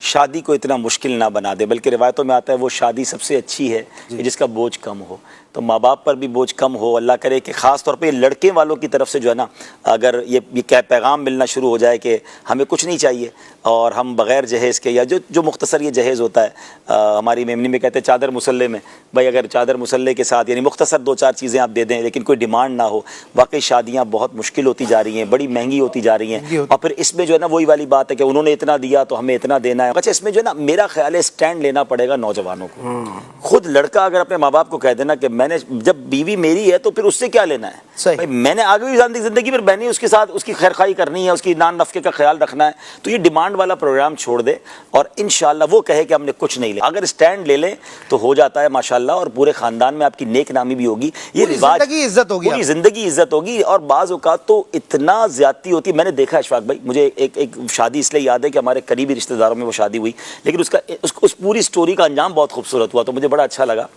شادی کو اتنا مشکل نہ بنا دے، بلکہ روایتوں میں آتا ہے وہ شادی سب سے اچھی ہے کہ جس کا بوجھ کم ہو. تو ماں باپ پر بھی بوجھ کم ہو. اللہ کرے کہ خاص طور پہ لڑکے والوں کی طرف سے جو ہے نا، اگر یہ پیغام ملنا شروع ہو جائے کہ ہمیں کچھ نہیں چاہیے اور ہم بغیر جہیز کے، یا جو مختصر یہ جہیز ہوتا ہے، ہماری میمنی میں کہتے ہیں چادر مسلح میں، بھائی اگر چادر مسلح کے ساتھ یعنی مختصر 2-4 چیزیں آپ دے دیں لیکن کوئی ڈیمانڈ نہ ہو. واقعی شادیاں بہت مشکل ہوتی جا رہی ہیں، بڑی مہنگی ہوتی جا رہی ہیں. اور پھر اس میں جو ہے نا وہی والی بات ہے کہ انہوں نے اتنا دیا تو ہمیں اتنا دینا ہے. اچھا اس میں جو ہے نا میرا خیال ہے اسٹینڈ لینا پڑے گا نوجوانوں کو. خود لڑکا اگر اپنے ماں باپ کو کہہ دینا کہ میں نے جب بیوی میری ہے تو پھر اس سے کیا لینا ہے، بھائی میں نے آگے بھی زندگی پر میں نے اس کے ساتھ اس کی خیرخواہی کرنی ہے، اس کی نان نفقے کا خیال رکھنا ہے. تو یہ ڈیمانڈ والا پروگرام چھوڑ دے اور انشاءاللہ وہ کہے کہ ہم نے کچھ نہیں لیا. اگر اسٹینڈ لے لیں تو ہو جاتا ہے ماشاءاللہ، اور پورے خاندان میں آپ کی نیک نامی بھی ہوگی. یہ رواج پوری زندگی عزت ہوگی. اور بعض اوقات تو اتنا زیادتی ہوتی ہے. میں نے دیکھا اشفاق بھائی، مجھے ایک شادی اس لیے یاد ہے کہ ہمارے قریبی رشتہ داروں میں وہ شادی ہوئی، لیکن اس پوری سٹوری کا انجام بہت خوبصورت ہوا تو مجھے بڑا اچھا لگا.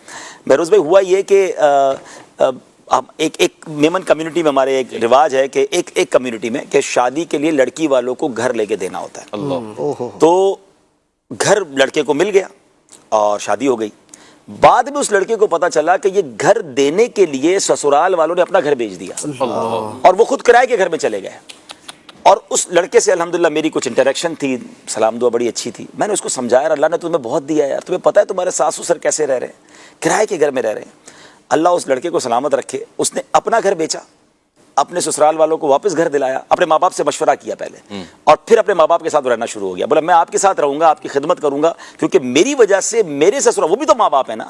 بہروز بھائی ہوا یہ کہ ایک میمن کمیونٹی میں ہمارے ایک رواج ہے کہ ایک کمیونٹی میں کہ شادی کے لیے لڑکی والوں کو گھر لے کے دینا ہوتا ہے. تو گھر لڑکے کو مل گیا اور شادی ہو گئی. بعد میں اس لڑکے کو پتا چلا کہ یہ گھر دینے کے لیے سسرال والوں نے اپنا گھر بیچ دیا اور وہ خود کرائے کے گھر میں چلے گئے. اور اس لڑکے سے الحمدللہ میری کچھ انٹریکشن تھی، سلام دعا بڑی اچھی تھی. میں نے اس کو سمجھایا اللہ نے تمہیں بہت دیا ہے یار، تمہیں پتہ ہے تمہارے ساس سسر کیسے رہ رہے ہیں، کرائے کے گھر میں رہ رہے ہیں. اللہ اس لڑکے کو سلامت رکھے، اس نے اپنا گھر بیچا، اپنے سسرال والوں کو واپس گھر دلایا، اپنے ماں باپ سے مشورہ کیا پہلے اور پھر اپنے ماں باپ کے ساتھ رہنا شروع ہو گیا. بولا میں آپ کے ساتھ رہوں گا، آپ کی خدمت کروں گا، کیونکہ میری وجہ سے میرے سسرال، وہ بھی تو ماں باپ ہے نا،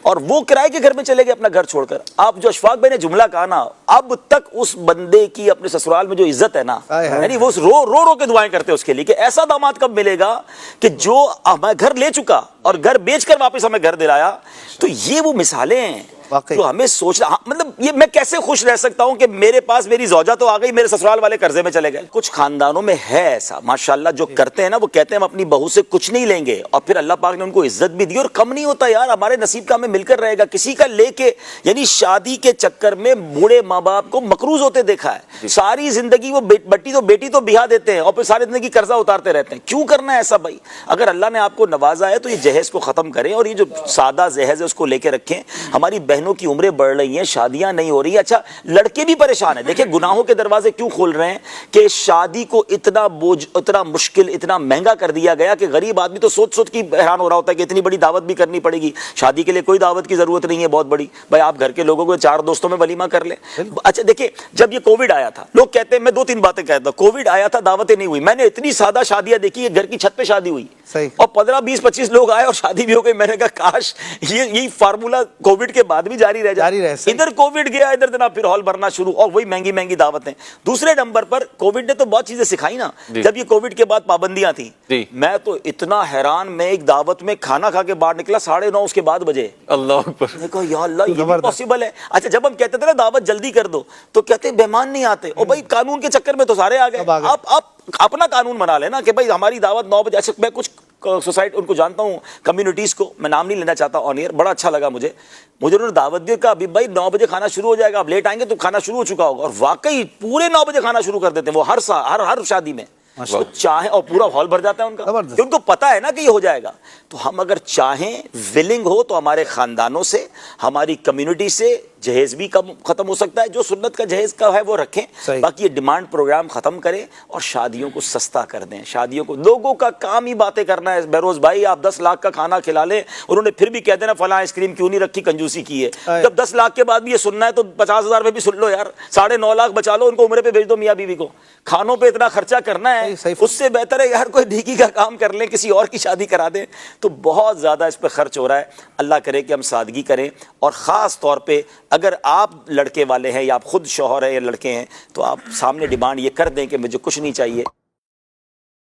اور وہ کرائے کے گھر میں چلے گئے اپنا گھر چھوڑ کر. آپ جو اشفاق بھائی نے جملہ کہا نا، اب تک اس بندے کی اپنے سسرال میں جو عزت ہے نا، یعنی وہ رو کے دعائیں کرتے ہیں اس کے لیے کہ ایسا داماد کب ملے گا کہ جو ہمیں گھر لے چکا اور گھر بیچ کر واپس ہمیں گھر دلایا. تو یہ وہ مثالیں ہیں جو ہمیں سوچنا، مطلب یہ میں کیسے خوش رہ سکتا ہوں کہ میرے پاس میری زوجہ تو آ گئی، میرے سسرال والے قرضے میں چلے گئے. کچھ خاندانوں میں ہے ایسا ماشاءاللہ، جو کرتے ہیں نا، وہ کہتے ہیں ہم اپنی بہو سے کچھ نہیں لیں گے، اور پھر اللہ پاک نے ان کو عزت بھی دی. اور کم نہیں ہوتا یار، ہمارے نصیب کا ہمیں مل کر رہے گا. کسی کا لے کے یعنی شادی کے چکر میں بوڑھے ماں باپ کو مقروض ہوتے دیکھا ہے. ساری زندگی وہ بیٹی تو بیاہ دیتے ہیں اور پھر ساری زندگی قرضہ اتارتے رہتے ہیں. کیوں کرنا ہے ایسا بھائی؟ اگر اللہ نے آپ کو نوازا ہے تو یہ جہیز کو ختم کریں اور یہ جو سادہ جہیز ہے اس کو لے کے رکھیں. ہماری بہنوں کی عمریں بڑھ رہی ہیں، شادیاں نہیں ہو رہی. اچھا لڑکے بھی پریشان ہیں. دیکھیں گناہوں کے دروازے کیوں کھول رہے ہیں کہ شادی کو اتنا بوجھ، اتنا مشکل، اتنا مہنگا کر دیا گیا کہ غریب آدمی تو سوچ کے حیران ہو رہا ہوتا ہے کہ اتنی بڑی دعوت بھی کرنی پڑے گی. شادی کے لیے کوئی دعوت کی ضرورت نہیں ہے بہت بڑی، بھائی آپ گھر کے لوگوں کو 4 دوستوں میں ولیمہ کر لیں. اچھا دیکھیں جب یہ کووڈ آیا تھا، لوگ کہتے ہیں، میں 2-3 باتیں کہتا ہوں، کووڈ آیا تھا دعوتیں نہیں ہوئی. میں نے اتنی سادہ شادیاں دیکھی، گھر کی چھت پہ شادی ہوئی اور 15-20-25 لوگ آئے اور شادی بھی ہو گئی. میں نے کہا کاش یہی فارمولا کووڈ کے بعد بھی جاری رہ جائے. ادھر کووڈ گیا، ادھر جناب پھر ہال بھرنا شروع اور وہی مہنگی دعوتیں. دوسرے نمبر پر کووڈ نے تو بہت چیزیں سکھائی نا. جب یہ کووڈ کے بعد پابندیاں تھیں، میں تو اتنا حیران، میں ایک دعوت میں کھانا کھا کے باہر نکلا 9:30 اس کے بعد بجے. اللہ اکبر. میں کہا یا اللہ یہ بھی پاسبل ہے. اچھا جب ہم کہتے تھے نا دعوت جلدی کر دو تو کہتے مہمان نہیں آتے. اور بھائی قانون کے چکر میں تو سارے آ گئے. آپ اپنا قانون بنا لینا کہ بھائی ہماری دعوت 9 بجے. اچھا میں کچھ سوسائٹی ان کو جانتا ہوں، کمیونٹیز کو، میں نام نہیں لینا چاہتا آن ایئر، بڑا اچھا لگا مجھے انہوں نے دعوت دی. کہا ابھی بھائی 9 بجے کھانا شروع ہو جائے گا، آپ لیٹ آئیں گے تو کھانا شروع ہو چکا ہوگا. اور واقعی پورے 9 بجے کھانا شروع کر دیتے ہیں وہ ہر شادی میں. وہ چاہیں اور پورا ہال بھر جاتا ہے ان کا، کہ ان کو پتا ہے نا کہ یہ ہو جائے گا. تو ہم اگر چاہیں، ولنگ ہو، تو ہمارے خاندانوں سے، ہماری کمیونٹی سے جہیز بھی کم ختم ہو سکتا ہے. جو سنت کا جہیز کا ہے وہ رکھیں، باقی یہ ڈیمانڈ پروگرام ختم کریں اور شادیوں کو سستا کر دیں. شادیوں کو، لوگوں کا کام ہی باتیں کرنا ہے. بہروز بھائی آپ 10 لاکھ کا کھانا کھلا لیں، انہوں نے پھر بھی کہہ دینا فلاں آئس کریم کیوں نہیں رکھی، کنجوسی کی ہے. جب 10 لاکھ کے بعد بھی یہ سننا ہے تو 50,000 میں بھی سن لو یار، 9.5 لاکھ بچا لو، ان کو عمرے پہ بھیج دو میاں بیوی کو. کھانوں پہ اتنا خرچہ کرنا ہے، اس سے بہتر ہے یار کوئی نیکی کا کام کر لیں، کسی اور کی شادی کرا دیں. تو بہت زیادہ اس پہ خرچ ہو رہا ہے. اللہ کرے کہ ہم سادگی کریں. اور خاص طور پہ اگر آپ لڑکے والے ہیں یا آپ خود شوہر ہیں یا لڑکے ہیں تو آپ سامنے ڈیمانڈ یہ کر دیں کہ مجھے کچھ نہیں چاہیے.